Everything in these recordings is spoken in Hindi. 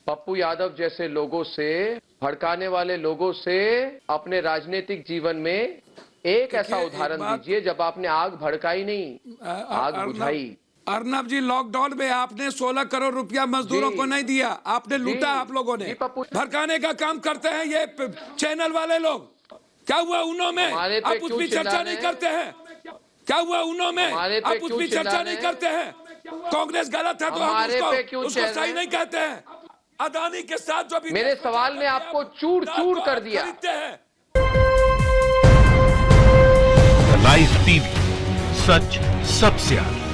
पप्पू यादव जैसे लोगों से, भड़काने वाले लोगों से अपने राजनीतिक जीवन में एक ऐसा उदाहरण दीजिए जब आपने आग भड़काई नहीं, आग बुझाई। अर्नब जी, लॉकडाउन में आपने 16 करोड़ रुपया मजदूरों को नहीं दिया, आपने लूटा आप लोगों ने। भड़काने का काम करते हैं ये चैनल वाले लोग। क्या हुआ उन्हों में? आप उस पर चर्चा नहीं करते हैं। क्या हुआ उन्हों में? आप उस पर चर्चा नहीं करते हैं। कांग्रेस गलत है तो हम उसको सही नहीं कहते हैं। अदानी के साथ जो भी मेरे सवाल ने आपको चूर चूर कर दिया। लाइव टीवी, सच सबसे आगे।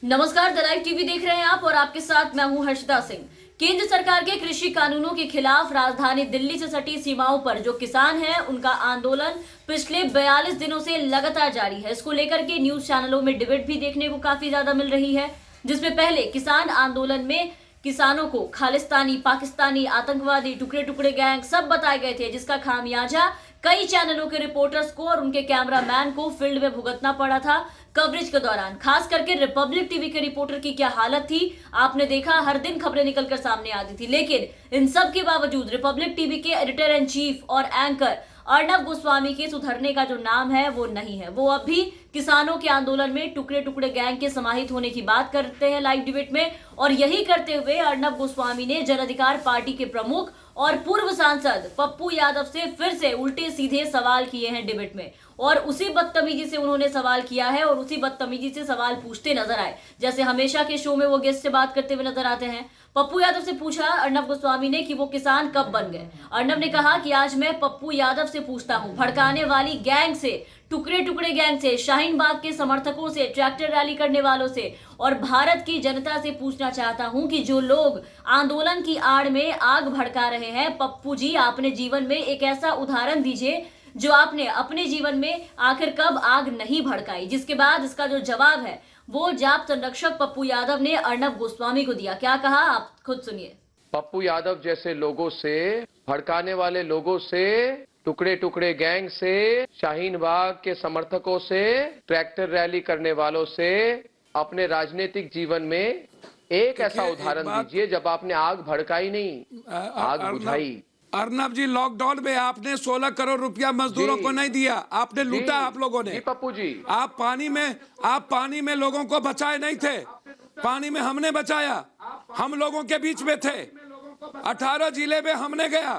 नमस्कार, द लाइव टीवी देख रहे हैं आप और आपके साथ मैं हूं हर्षिता सिंह। केंद्र सरकार के कृषि कानूनों के खिलाफ राजधानी दिल्ली से सटी सीमाओं पर जो किसान हैं उनका आंदोलन पिछले 42 दिनों से लगातार जारी है। इसको लेकर के न्यूज चैनलों में डिबेट भी देखने को काफी ज्यादा मिल रही है, जिसमें पहले किसान आंदोलन में किसानों को खालिस्तानी, पाकिस्तानी, आतंकवादी, टुकड़े टुकड़े गैंग सब बताए गए थे, जिसका खामियाजा कई चैनलों के रिपोर्टर्स को और उनके कैमरामैन को फील्ड में भुगतना पड़ा था कवरेज के दौरान। खास करके रिपब्लिक टीवी के रिपोर्टर की क्या हालत थी आपने देखा, हर दिन खबरें निकलकर सामने आती थी। लेकिन इन सब के बावजूद रिपब्लिक टीवी के एडिटर इन चीफ और एंकर अर्नब गोस्वामी के सुधरने का जो नाम है वो नहीं है। वो अब भी किसानों के आंदोलन में टुकड़े टुकड़े गैंग के समाहित होने की बात करते हैं लाइव डिबेट में, और यही करते हुए अर्नब गोस्वामी ने जन अधिकार पार्टी के प्रमुख और पूर्व सांसद पप्पू यादव से फिर से उल्टे सीधे सवाल किए हैं डिबेट में, और उसी बदतमीजी से उन्होंने सवाल किया है और उसी बदतमीजी से सवाल पूछते नजर आए जैसे हमेशा के शो में वो गेस्ट से बात करते हुए नजर आते हैं। पप्पू यादव से पूछा अर्नब गोस्वामी ने कि वो किसान कब बन गए। अर्नब ने कहा कि आज मैं पप्पू यादव से पूछता हूं, भड़काने वाली गैंग से, टुकड़े टुकड़े गैंग से, शाहीन बाग के समर्थकों से, ट्रैक्टर रैली करने वालों से और भारत की जनता से पूछना चाहता हूं कि जो लोग आंदोलन की आड़ में आग भड़का रहे हैं, पप्पू जी आपने जीवन में एक ऐसा उदाहरण दीजिए जो आपने अपने जीवन में आखिर कब आग नहीं भड़काई। जिसके बाद इसका जो जवाब है वो जाप संरक्षक पप्पू यादव ने अर्नब गोस्वामी को दिया। क्या कहा आप खुद सुनिए। पप्पू यादव जैसे लोगों से, भड़काने वाले लोगों से, टुकड़े टुकड़े गैंग से, शाहीन बाग के समर्थकों से, ट्रैक्टर रैली करने वालों से अपने राजनीतिक जीवन में एक ऐसा उदाहरण दीजिए जब आपने आग भड़काई नहीं, आग बुझाई। अर्नब जी, लॉकडाउन में आपने 16 करोड़ रुपया मजदूरों को नहीं दिया, आपने लूटा आप लोगों ने। पप्पू जी, आप पानी में लोगों को बचाए नहीं थे, पानी में हमने बचाया, हम लोगों के बीच में थे। 18 जिले में हमने गया,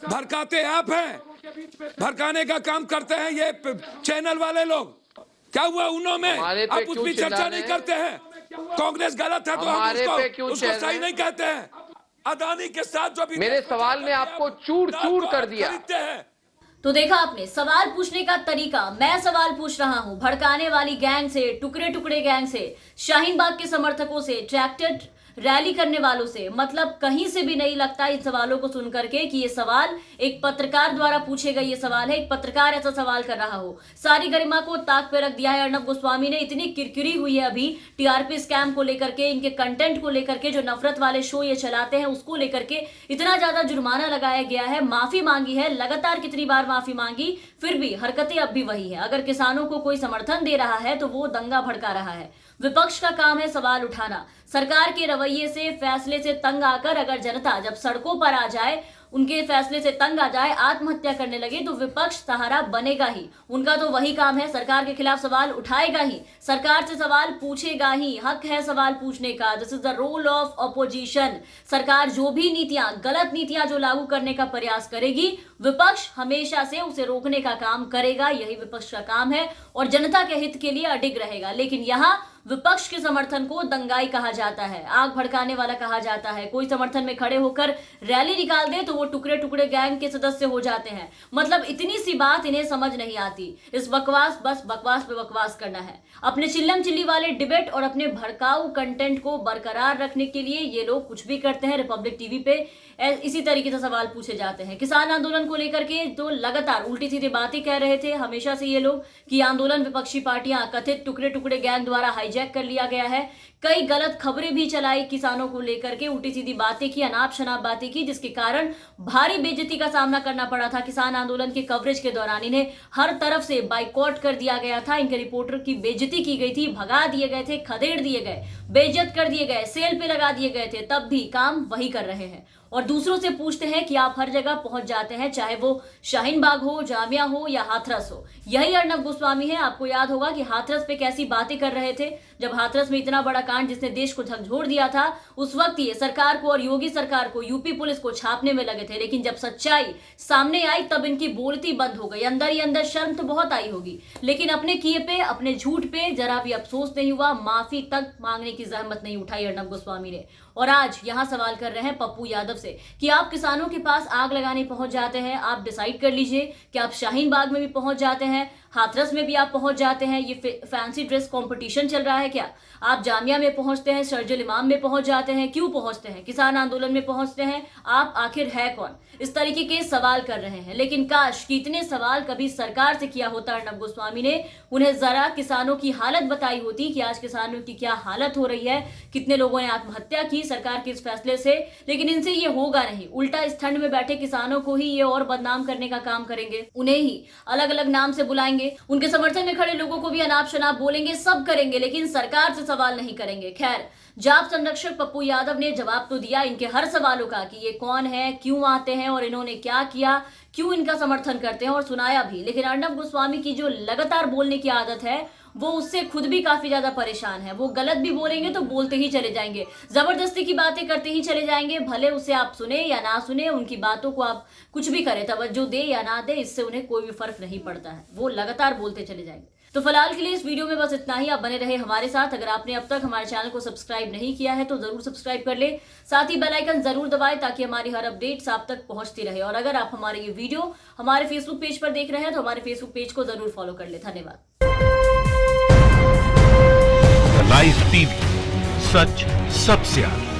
भड़काते आप हैं, भड़काने का काम करते हैं ये चैनल वाले लोग। क्या हुआ उन्हों में? आप उस पर चर्चा नहीं करते हैं। कांग्रेस गलत है तो हम उसको सही नहीं कहते हैं। अदानी के साथ जो भी मेरे सवाल ने आपको चूर चूर कर दिया। तो देखा आपने सवाल पूछने का तरीका। मैं सवाल पूछ रहा हूं भड़काने वाली गैंग से, टुकड़े टुकड़े गैंग से, शाहीन बाग के समर्थकों से, ट्रैक्टर रैली करने वालों से। मतलब कहीं से भी नहीं लगता इन सवालों को सुनकर के कि ये सवाल एक पत्रकार द्वारा पूछे गए ये सवाल है, एक पत्रकार ऐसा सवाल कर रहा हो। सारी गरिमा को ताक पे रख दिया है अर्नब गोस्वामी ने। इतनी किरकिरी हुई है अभी टीआरपी स्कैम को लेकर के, इनके कंटेंट को लेकर के, जो नफरत वाले शो ये चलाते हैं उसको लेकर के इतना ज्यादा जुर्माना लगाया गया है, माफी मांगी है, लगातार कितनी बार माफी मांगी, फिर भी हरकतें अब भी वही है। अगर किसानों को कोई समर्थन दे रहा है तो वो दंगा भड़का रहा है। विपक्ष का काम है सवाल उठाना। सरकार के रवैये से, फैसले से तंग आकर अगर जनता जब सड़कों पर आ जाए, उनके फैसले से तंग आ जाए, आत्महत्या करने लगे, तो विपक्ष सहारा बनेगा ही। उनका तो वही काम है, सरकार के खिलाफ सवाल उठाएगा ही, सरकार से सवाल पूछेगा ही। हक है सवाल पूछने का। This is the role of opposition. सरकार जो भी नीतियां, गलत नीतियां जो लागू करने का प्रयास करेगी, विपक्ष हमेशा से उसे रोकने का काम करेगा। यही विपक्ष का काम है और जनता के हित के लिए अडिग रहेगा। लेकिन यहाँ विपक्ष के समर्थन को दंगाई कहा जाता है, आग भड़काने वाला कहा जाता है। कोई समर्थन में खड़े होकर रैली निकाल दे तो वो टुकड़े टुकड़े गैंग के सदस्य हो जाते हैं। मतलब इतनी सी बात इन्हें समझ नहीं आती। इस बकवास, बस बकवास पे बकवास करना है। अपने चिल्लम चिल्ली वाले डिबेट और अपने भड़काऊ कंटेंट को बरकरार रखने के लिए ये लोग कुछ भी करते हैं। रिपब्लिक टीवी पे इसी तरीके से सवाल पूछे जाते हैं। किसान आंदोलन को लेकर के तो लगातार उल्टी सीधी बातें कह रहे थे हमेशा से ये लोग कि आंदोलन विपक्षी पार्टियां कथित टुकड़े टुकड़े गैंग द्वारा हाईजैक कर लिया गया है। कई गलत खबरें भी चलाई किसानों को लेकर के, उल्टी सीधी बातें की, अनाप शनाप बातें की, जिसके कारण भारी बेइज्जती का सामना करना पड़ा था। किसान आंदोलन के कवरेज के दौरान इन्हें हर तरफ से बाइकआउट कर दिया गया था, इनके रिपोर्टर की बेइज्जती की गई थी, भगा दिए गए थे, खदेड़ दिए गए, बेइज्जत कर दिए गए, सेल पे लगा दिए गए थे, तब भी काम वही कर रहे हैं और दूसरों से पूछते हैं कि आप हर जगह पहुंच जाते हैं, चाहे वो शाहीन बाग हो, जामिया हो या हाथरस हो। यही अर्नब गोस्वामी है। आपको याद होगा कि हाथरस पे कैसी बातें कर रहे थे, जब हाथरस में इतना बड़ा कांड जिसने देश को झकझोर दिया था, उस वक्त ये सरकार को और योगी सरकार को, यूपी पुलिस को छापने में लगे थे। लेकिन जब सच्चाई सामने आई तब इनकी बोलती बंद हो गई। अंदर ही अंदर शर्म तो बहुत आई होगी, लेकिन अपने किए पे, अपने झूठ पे जरा भी अफसोस नहीं हुआ, माफी तक मांगने की जहमत नहीं उठाई अर्नब गोस्वामी ने। और आज यहां सवाल कर रहे हैं पप्पू यादव से कि आप किसानों के पास आग लगाने पहुंच जाते हैं, आप डिसाइड कर लीजिए कि आप शाहीन बाग में भी पहुंच जाते हैं, हाथरस में भी आप पहुंच जाते हैं, ये फैंसी ड्रेस कंपटीशन चल रहा है क्या? आप जामिया में पहुंचते हैं, शर्जुल इमाम में पहुंच जाते हैं, क्यों पहुंचते हैं? किसान आंदोलन में पहुंचते हैं, आप आखिर है कौन? इस तरीके के सवाल कर रहे हैं। लेकिन काश कि इतने सवाल कभी सरकार से किया होता अर्नब गोस्वामी ने, उन्हें जरा किसानों की हालत बताई होती कि आज किसानों की क्या हालत हो रही है, कितने लोगों ने आत्महत्या की सरकार के इस फैसले से। लेकिन इनसे ये होगा नहीं, उल्टा इस ठंड में बैठे किसानों को ही ये और बदनाम करने का काम करेंगे, उन्हें ही अलग अलग नाम से बुलाएंगे, उनके समर्थन में खड़े लोगों को भी अनाप शनाप बोलेंगे, सब करेंगे, लेकिन सरकार से सवाल नहीं करेंगे। खैर, जाप संरक्षक पप्पू यादव ने जवाब तो दिया इनके हर सवालों का कि ये कौन है, क्यों आते हैं और इन्होंने क्या किया, क्यों इनका समर्थन करते हैं, और सुनाया भी। लेकिन अर्नब गोस्वामी की जो लगातार बोलने की आदत है, वो उससे खुद भी काफी ज्यादा परेशान है। वो गलत भी बोलेंगे तो बोलते ही चले जाएंगे, जबरदस्ती की बातें करते ही चले जाएंगे, भले उसे आप सुने या ना सुने, उनकी बातों को आप कुछ भी करें, तवज्जो दे या ना दे, इससे उन्हें कोई भी फर्क नहीं पड़ता है, वो लगातार बोलते चले जाएंगे। तो फिलहाल के लिए इस वीडियो में बस इतना ही। आप बने रहे हमारे साथ। अगर आपने अब तक हमारे चैनल को सब्सक्राइब नहीं किया है तो जरूर सब्सक्राइब कर ले, साथ ही बेल आइकन जरूर दबाएं ताकि हमारी हर अपडेट्स आप तक पहुंचती रहे। और अगर आप हमारे ये वीडियो हमारे फेसबुक पेज पर देख रहे हैं तो हमारे फेसबुक पेज को जरूर फॉलो कर ले। धन्यवाद। लाइव टीवी, सच सबसे आगे।